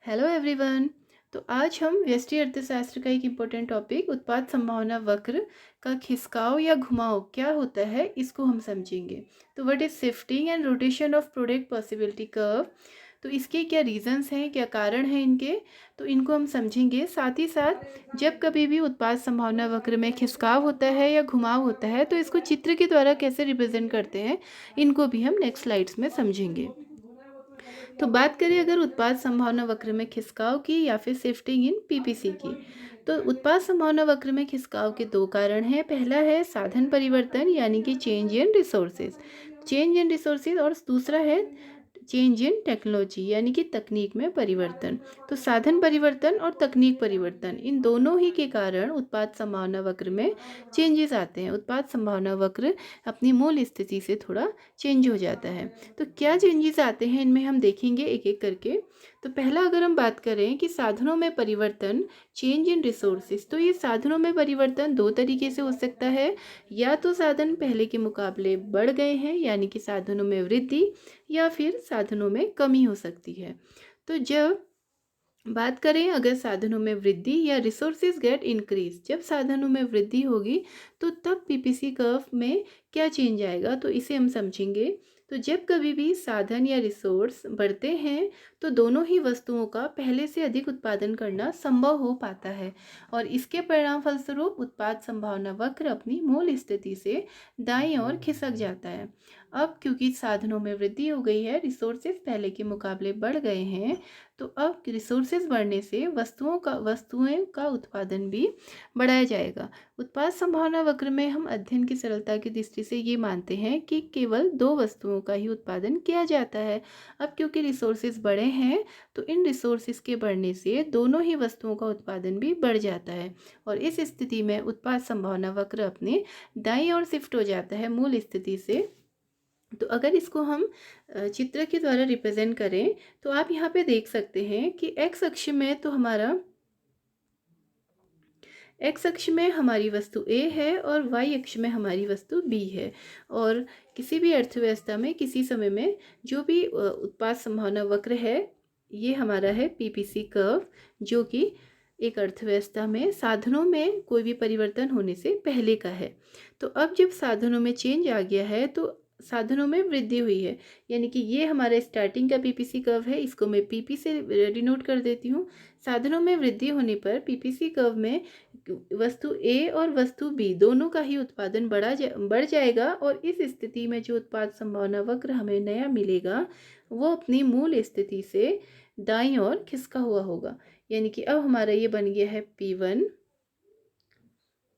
Hello everyone. तो आज हम व्यष्टि अर्थशास्त्र का एक इम्पोर्टेंट टॉपिक उत्पाद संभावना वक्र का खिसकाव या घुमाव क्या होता है इसको हम समझेंगे। तो what is shifting and rotation of product possibility curve. तो इसके क्या रीजंस हैं, क्या कारण हैं इनके, तो इनको हम समझेंगे। साथ ही साथ जब कभी भी उत्पाद संभावना वक्र में खिसकाव होता है या घुमाव होता है तो इसको चित्र के द्वारा कैसे रिप्रेजेंट करते हैं, इनको भी हम नेक्स्ट स्लाइड्स में समझेंगे। तो बात करें अगर उत्पाद संभावना वक्र में खिसकाव की या फिर शिफ्टिंग इन पीपीसी की, तो उत्पाद संभावना वक्र में खिसकाव के दो कारण हैं। पहला है साधन परिवर्तन यानी कि चेंज इन रिसोर्सेज और दूसरा है चेंज इन टेक्नोलॉजी यानी कि तकनीक में परिवर्तन। तो साधन परिवर्तन और तकनीक परिवर्तन, इन दोनों ही के कारण उत्पाद संभावना वक्र में चेंजेस आते हैं। उत्पाद संभावना वक्र अपनी मूल स्थिति से थोड़ा चेंज हो जाता है। तो क्या चेंजेस आते हैं इनमें हम देखेंगे एक एक करके। तो पहला अगर हम बात करें कि साधनों में परिवर्तन, चेंज इन रिसोर्सेज, तो ये साधनों में परिवर्तन दो तरीके से हो सकता है। या तो साधन पहले के मुकाबले बढ़ गए हैं यानी कि साधनों में वृद्धि, या फिर साधनों में कमी हो सकती है। तो जब बात करें अगर साधनों में वृद्धि या रिसोर्सेज गेट इंक्रीज, जब साधनों में वृद्धि होगी तो तब पीपीसी कर्व में क्या चेंज आएगा, तो इसे हम समझेंगे। तो जब कभी भी साधन या रिसोर्स बढ़ते हैं तो दोनों ही वस्तुओं का पहले से अधिक उत्पादन करना संभव हो पाता है और इसके परिणाम फलस्वरूप उत्पाद संभावना वक्र अपनी मूल स्थिति से दाईं ओर खिसक जाता है। अब क्योंकि साधनों में वृद्धि हो गई है, रिसोर्सेज पहले के मुकाबले बढ़ गए हैं, तो अब रिसोर्सेज बढ़ने से वस्तुओं का उत्पादन भी बढ़ाया जाएगा। उत्पाद संभावना वक्र में हम अध्ययन की सरलता की दृष्टि से ये मानते हैं कि केवल दो वस्तुओं का ही उत्पादन किया जाता है। अब क्योंकि रिसोर्सेज बढ़े हैं तो इन रिसोर्सेज के बढ़ने से दोनों ही वस्तुओं का उत्पादन भी बढ़ जाता है और इस स्थिति में उत्पाद संभावना वक्र अपने दाईं ओर शिफ्ट हो जाता है मूल स्थिति से। तो अगर इसको हम चित्र के द्वारा रिप्रेजेंट करें तो आप यहाँ पे देख सकते हैं कि एक्स अक्ष में हमारी वस्तु ए है और वाई अक्ष में हमारी वस्तु बी है। और किसी भी अर्थव्यवस्था में किसी समय में जो भी उत्पाद संभावना वक्र है, ये हमारा है पीपीसी कर्व, जो कि एक अर्थव्यवस्था में साधनों में कोई भी परिवर्तन होने से पहले का है। तो अब जब साधनों में चेंज आ गया है तो साधनों में वृद्धि हुई है, यानी कि ये हमारा स्टार्टिंग का पीपीसी कर्व है, इसको मैं पीपी से डिनोट कर देती हूँ। साधनों में वृद्धि होने पर पीपीसी कर्व में वस्तु ए और वस्तु बी दोनों का ही उत्पादन बढ़ जाएगा और इस स्थिति में जो उत्पाद संभावना वक्र हमें नया मिलेगा वो अपनी मूल स्थिति से दाईं ओर खिसका हुआ होगा। यानी कि अब हमारा ये बन गया है P1,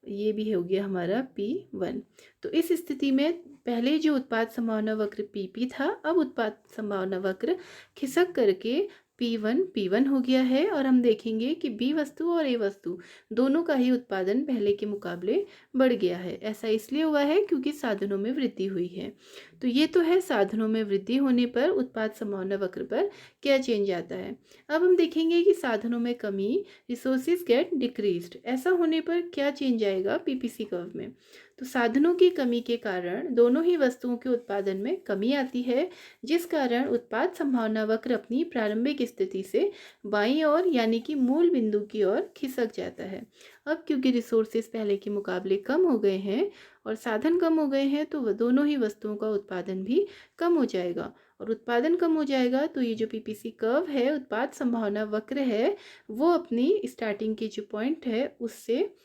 ये भी हो गया हमारा P1। तो इस स्थिति में पहले जो उत्पाद संभावना वक्र PP था, अब उत्पाद संभावना वक्र खिसक करके P1 हो गया है और हम देखेंगे कि B वस्तु और A वस्तु दोनों का ही उत्पादन पहले के मुकाबले बढ़ गया है। ऐसा इसलिए हुआ है क्योंकि साधनों में वृद्धि हुई है। तो ये तो है साधनों में वृद्धि होने पर उत्पाद संभावना वक्र पर क्या चेंज आता है। अब हम देखेंगे कि साधनों में कमी, रिसोर्सेज गेट डिक्रीज्ड, ऐसा होने पर क्या चेंज आएगा पीपीसी कर्व में। तो साधनों की कमी के कारण दोनों ही वस्तुओं के उत्पादन में कमी आती है, जिस कारण उत्पाद संभावना वक्र अपनी प्रारंभिक स्थिति से बाईं ओर यानी कि मूल बिंदु की ओर खिसक जाता है। अब क्योंकि रिसोर्सेज पहले के मुकाबले कम हो गए हैं और साधन कम हो गए हैं तो वह दोनों ही वस्तुओं का उत्पादन भी कम हो जाएगा और उत्पादन कम हो जाएगा तो ये जो पीपीसी कर्व है, उत्पाद संभावना वक्र है, वो अपनी स्टार्टिंग की जो पॉइंट है उससे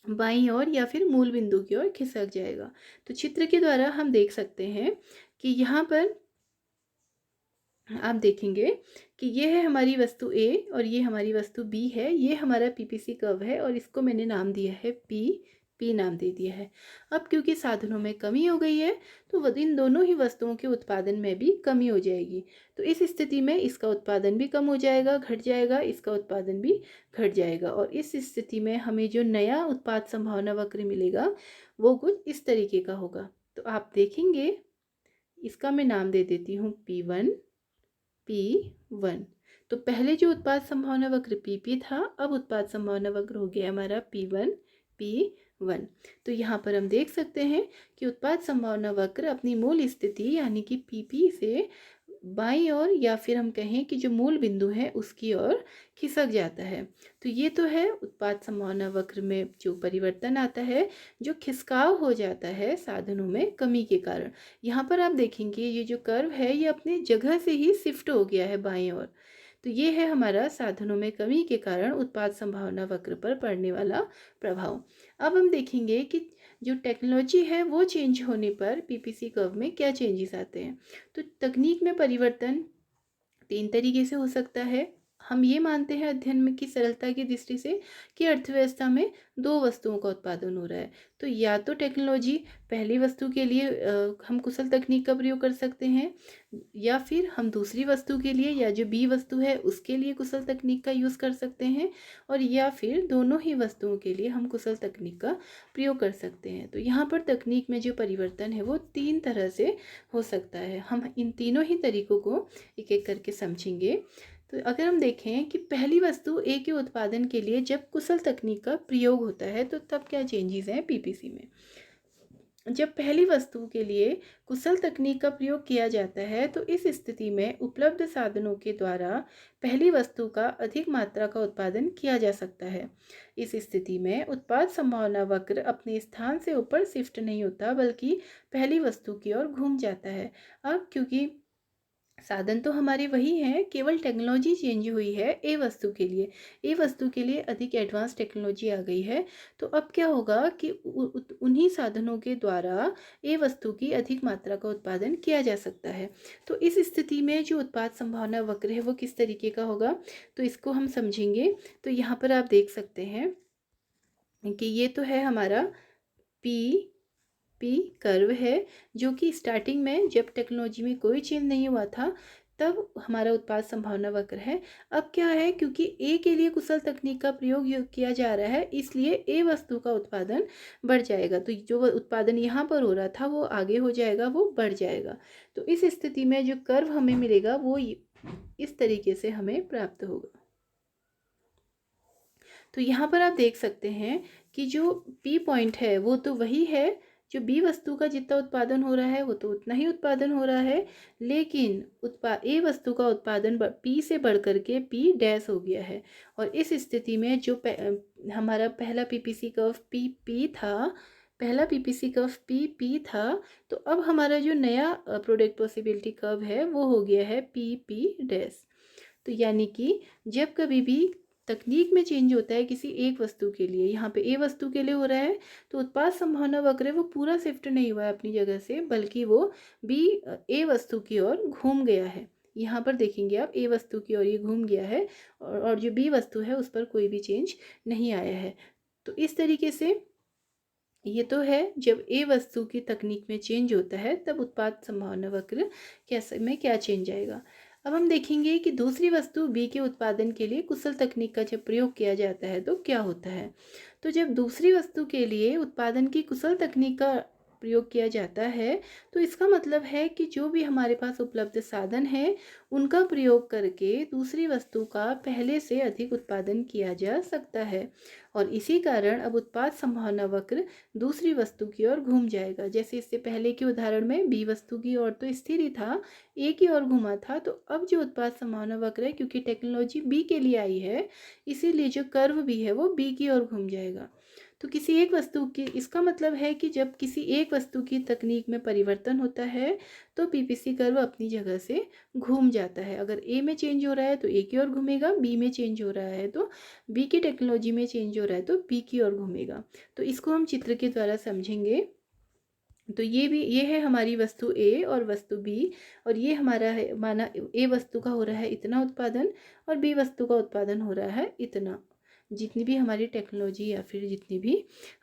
बाईं ओर या फिर मूल बिंदु की ओर खिसक जाएगा। तो चित्र के द्वारा हम देख सकते हैं कि यहाँ पर आप देखेंगे कि ये है हमारी वस्तु ए और ये हमारी वस्तु बी है। ये हमारा पीपीसी कर्व है और इसको मैंने नाम दिया है पी नाम दे दिया है। अब क्योंकि साधनों में कमी हो गई है तो इन दोनों ही वस्तुओं के उत्पादन में भी कमी हो जाएगी। तो इस स्थिति में इसका उत्पादन भी कम हो जाएगा, घट जाएगा, इसका उत्पादन भी घट जाएगा और इस स्थिति में हमें जो नया उत्पाद संभावना वक्र मिलेगा वो कुछ इस तरीके का होगा। तो आप देखेंगे, इसका मैं नाम दे देती हूँ P1। तो पहले जो उत्पाद संभावना वक्र PP था, अब उत्पाद संभावना वक्र हो गया हमारा P1। तो यहाँ पर हम देख सकते हैं कि उत्पाद संभावना वक्र अपनी मूल स्थिति यानी कि PP से बाईं ओर या फिर हम कहें कि जो मूल बिंदु है उसकी ओर खिसक जाता है। तो ये तो है उत्पाद संभावना वक्र में जो परिवर्तन आता है, जो खिसकाव हो जाता है साधनों में कमी के कारण। यहाँ पर आप देखेंगे ये जो कर्व है ये अपनी जगह से ही शिफ्ट हो गया है बाईं ओर। तो ये है हमारा साधनों में कमी के कारण उत्पाद संभावना वक्र पर पड़ने वाला प्रभाव। अब हम देखेंगे कि जो टेक्नोलॉजी है वो चेंज होने पर पीपीसी कर्व में क्या चेंजेस आते हैं। तो तकनीक में परिवर्तन 3 तरीके से हो सकता है। हम ये मानते हैं अध्ययन में की सरलता की दृष्टि से कि अर्थव्यवस्था में 2 वस्तुओं का उत्पादन हो रहा है। तो या तो टेक्नोलॉजी पहली वस्तु के लिए हम कुशल तकनीक का प्रयोग कर सकते हैं, या फिर हम दूसरी वस्तु के लिए या जो बी वस्तु है उसके लिए कुशल तकनीक का यूज़ कर सकते हैं, और या फिर दोनों ही वस्तुओं के लिए हम कुशल तकनीक का प्रयोग कर सकते हैं। तो यहाँ पर तकनीक में जो परिवर्तन है वो 3 तरह से हो सकता है। हम इन तीनों ही तरीकों को एक-एक करके समझेंगे। तो अगर हम देखें कि पहली वस्तु ए के उत्पादन के लिए जब कुशल तकनीक का प्रयोग होता है तो तब क्या चेंजेस हैं पीपीसी में। जब पहली वस्तु के लिए कुशल तकनीक का प्रयोग किया जाता है तो इस स्थिति में उपलब्ध साधनों के द्वारा पहली वस्तु का अधिक मात्रा का उत्पादन किया जा सकता है। इस स्थिति में उत्पाद संभावना वक्र अपने स्थान से ऊपर शिफ्ट नहीं होता बल्कि पहली वस्तु की ओर घूम जाता है। अब क्योंकि साधन तो हमारे वही हैं, केवल टेक्नोलॉजी चेंज हुई है ए वस्तु के लिए। ए वस्तु के लिए अधिक एडवांस टेक्नोलॉजी आ गई है। तो अब क्या होगा कि उन्हीं साधनों के द्वारा ए वस्तु की अधिक मात्रा का उत्पादन किया जा सकता है। तो इस स्थिति में जो उत्पाद संभावना वक्र है वो किस तरीके का होगा, तो इसको हम समझेंगे। तो यहाँ पर आप देख सकते हैं कि ये तो है हमारा पी पी कर्व है, जो कि स्टार्टिंग में जब टेक्नोलॉजी में कोई चेंज नहीं हुआ था तब हमारा उत्पाद संभावना वक्र है। अब क्या है, क्योंकि ए के लिए कुशल तकनीक का प्रयोग किया जा रहा है इसलिए ए वस्तु का उत्पादन बढ़ जाएगा। तो जो उत्पादन यहाँ पर हो रहा था वो आगे हो जाएगा, वो बढ़ जाएगा। तो इस स्थिति में जो कर्व हमें मिलेगा वो इस तरीके से हमें प्राप्त होगा। तो यहाँ पर आप देख सकते हैं कि जो पी पॉइंट है वो तो वही है, जो बी वस्तु का जितना उत्पादन हो रहा है वो तो उतना ही उत्पादन हो रहा है, लेकिन ए वस्तु का उत्पादन पी से बढ़ कर के पी डैश हो गया है। और इस स्थिति में जो हमारा पहला पीपीसी कर्व पी पी था, पहला पीपीसी कर्व पी पी था, तो अब हमारा जो नया प्रोडक्ट पॉसिबिलिटी कर्व है वो हो गया है पी पी डैश। तो यानी कि जब कभी भी तकनीक में चेंज होता है किसी एक वस्तु के लिए, यहाँ पे ए वस्तु के लिए हो रहा है तो उत्पाद संभावना वक्र है वो पूरा शिफ्ट नहीं हुआ है अपनी जगह से, बल्कि वो बी ए वस्तु की ओर घूम गया है। यहाँ पर देखेंगे आप ए वस्तु की ओर ये घूम गया है, और जो बी वस्तु है उस पर कोई भी चेंज नहीं आया है। तो इस तरीके से ये तो है जब ए वस्तु की तकनीक में चेंज होता है तब उत्पाद संभावना वक्र कैसे में क्या चेंज आएगा। अब हम देखेंगे कि दूसरी वस्तु बी के उत्पादन के लिए कुशल तकनीक का जब प्रयोग किया जाता है तो क्या होता है। तो जब दूसरी वस्तु के लिए उत्पादन की कुशल तकनीक का प्रयोग किया जाता है तो इसका मतलब है कि जो भी हमारे पास उपलब्ध साधन है उनका प्रयोग करके दूसरी वस्तु का पहले से अधिक उत्पादन किया जा सकता है, और इसी कारण अब उत्पाद संभावना वक्र दूसरी वस्तु की ओर घूम जाएगा। जैसे इससे पहले के उदाहरण में बी वस्तु की ओर तो स्थिर ही था, ए की ओर घूमा था, तो अब जो उत्पाद संभावना वक्र है क्योंकि टेक्नोलॉजी बी के लिए आई है इसीलिए जो कर्व भी है वो बी की ओर घूम जाएगा। तो किसी एक वस्तु की, इसका मतलब है कि जब किसी एक वस्तु की तकनीक में परिवर्तन होता है तो पीपीसी कर्व अपनी जगह से घूम जाता है। अगर ए में चेंज हो रहा है तो ए की ओर घूमेगा, बी में चेंज हो रहा है तो बी की टेक्नोलॉजी में चेंज हो रहा है तो बी की ओर घूमेगा। तो इसको हम चित्र के द्वारा समझेंगे। तो ये है हमारी वस्तु ए और वस्तु बी, और ये हमारा है, माना ए वस्तु का हो रहा है इतना उत्पादन और बी वस्तु का उत्पादन हो रहा है इतना। जितनी भी हमारी टेक्नोलॉजी या फिर जितनी भी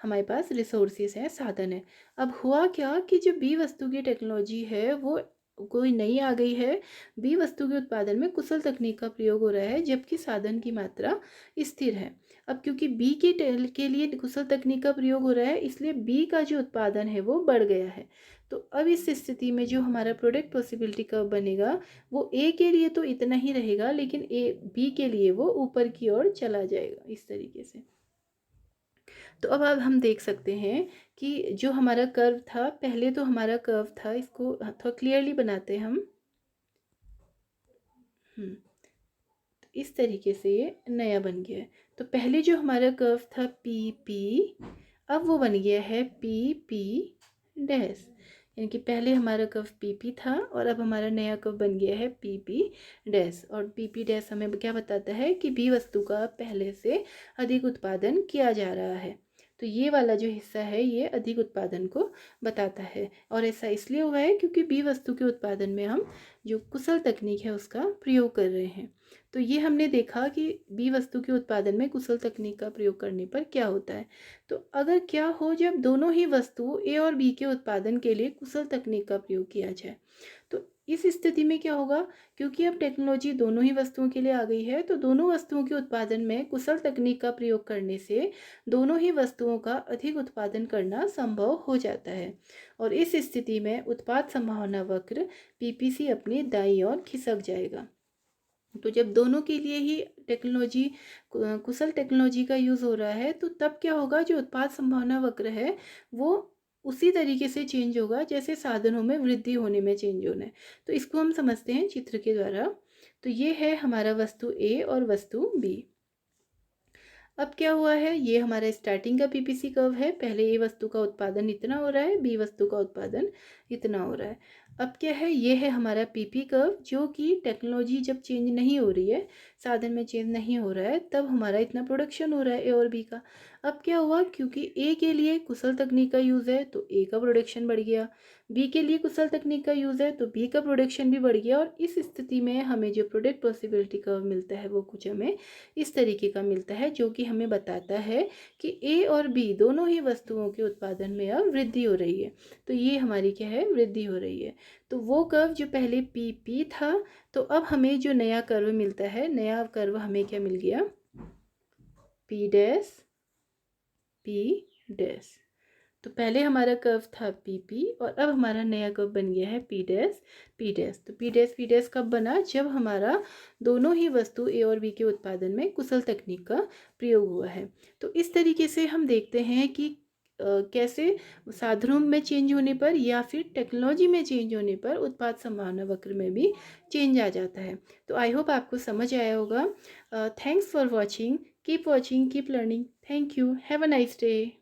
हमारे पास रिसोर्सेज हैं, साधन है। अब हुआ क्या कि जो बी वस्तु की टेक्नोलॉजी है वो कोई नई आ गई है, बी वस्तु के उत्पादन में कुशल तकनीक का प्रयोग हो रहा है जबकि साधन की मात्रा स्थिर है। अब क्योंकि बी के लिए कुशल तकनीक का प्रयोग हो रहा है इसलिए बी का जो उत्पादन है वो बढ़ गया है। तो अब इस स्थिति में जो हमारा प्रोडक्ट पॉसिबिलिटी कर्व बनेगा वो ए के लिए तो इतना ही रहेगा, लेकिन ए बी के लिए वो ऊपर की ओर चला जाएगा इस तरीके से। तो अब हम देख सकते हैं कि जो हमारा कर्व था, पहले तो हमारा कर्व था, इसको थोड़ा क्लियरली बनाते हैं हम। तो इस तरीके से ये नया बन गया है। तो पहले जो हमारा कर्व था पी पी, अब वो बन गया है पी पी डैश। यानी कि पहले हमारा कर्व पी पी था और अब हमारा नया कर्व बन गया है पी पी डैश। और पी पी डैश हमें क्या बताता है कि बी वस्तु का पहले से अधिक उत्पादन किया जा रहा है। तो ये वाला जो हिस्सा है ये अधिक उत्पादन को बताता है। और ऐसा इसलिए हुआ है क्योंकि बी वस्तु के उत्पादन में हम जो कुशल तकनीक है उसका प्रयोग कर रहे हैं। तो ये हमने देखा कि बी वस्तु के उत्पादन में कुशल तकनीक का प्रयोग करने पर क्या होता है। तो अगर क्या हो जब दोनों ही वस्तु ए और बी के उत्पादन के लिए कुशल तकनीक का प्रयोग किया जाए, तो इस स्थिति में क्या होगा, क्योंकि अब टेक्नोलॉजी दोनों ही वस्तुओं के लिए आ गई है, तो दोनों वस्तुओं के उत्पादन में कुशल तकनीक का प्रयोग करने से दोनों ही वस्तुओं का अधिक उत्पादन करना संभव हो जाता है। और इस स्थिति में उत्पाद संभावना वक्र पीपीसी अपनी दाईं ओर खिसक जाएगा। तो जब दोनों के लिए ही टेक्नोलॉजी कुशल टेक्नोलॉजी का यूज़ हो रहा है, तो तब क्या होगा, जो उत्पाद संभावना वक्र है वो उसी तरीके से चेंज होगा जैसे साधनों में वृद्धि होने में चेंज होना है। तो इसको हम समझते हैं चित्र के द्वारा। तो ये है हमारा वस्तु ए और वस्तु बी। अब क्या हुआ है, ये हमारा स्टार्टिंग का पीपीसी कर्व है। पहले ए वस्तु का उत्पादन इतना हो रहा है, बी वस्तु का उत्पादन इतना हो रहा है। अब क्या है, ये है हमारा पीपी कर्व, जो कि टेक्नोलॉजी जब चेंज नहीं हो रही है, साधन में चेंज नहीं हो रहा है, तब हमारा इतना प्रोडक्शन हो रहा है ए और बी का। अब क्या हुआ, क्योंकि ए के लिए कुशल तकनीक का यूज़ है तो ए का प्रोडक्शन बढ़ गया, बी के लिए कुशल तकनीक का यूज़ है तो बी का प्रोडक्शन भी बढ़ गया। और इस स्थिति में हमें जो प्रोडक्ट पॉसिबिलिटी कर्व मिलता है वो कुछ हमें इस तरीके का मिलता है, जो कि हमें बताता है कि ए और बी दोनों ही वस्तुओं के उत्पादन में अब वृद्धि हो रही है। तो ये हमारी क्या है, वृद्धि हो रही है। तो वो कर्व जो पहले पी पी था, तो अब हमें जो नया कर्व मिलता है, नया कर्व हमें क्या मिल गया, पी डैश पी डैश। तो पहले हमारा कर्व था पी पी और अब हमारा नया कर्व बन गया है पी डैश पी डैश। तो पी डैश कब बना, जब हमारा दोनों ही वस्तु ए और बी के उत्पादन में कुशल तकनीक का प्रयोग हुआ है। तो इस तरीके से हम देखते हैं कि कैसे साधनों में चेंज होने पर या फिर टेक्नोलॉजी में चेंज होने पर उत्पाद संभावना वक्र में भी चेंज आ जाता है। तो आई होप आपको समझ आया होगा। Thanks for watching, keep learning, thank you, have a nice day.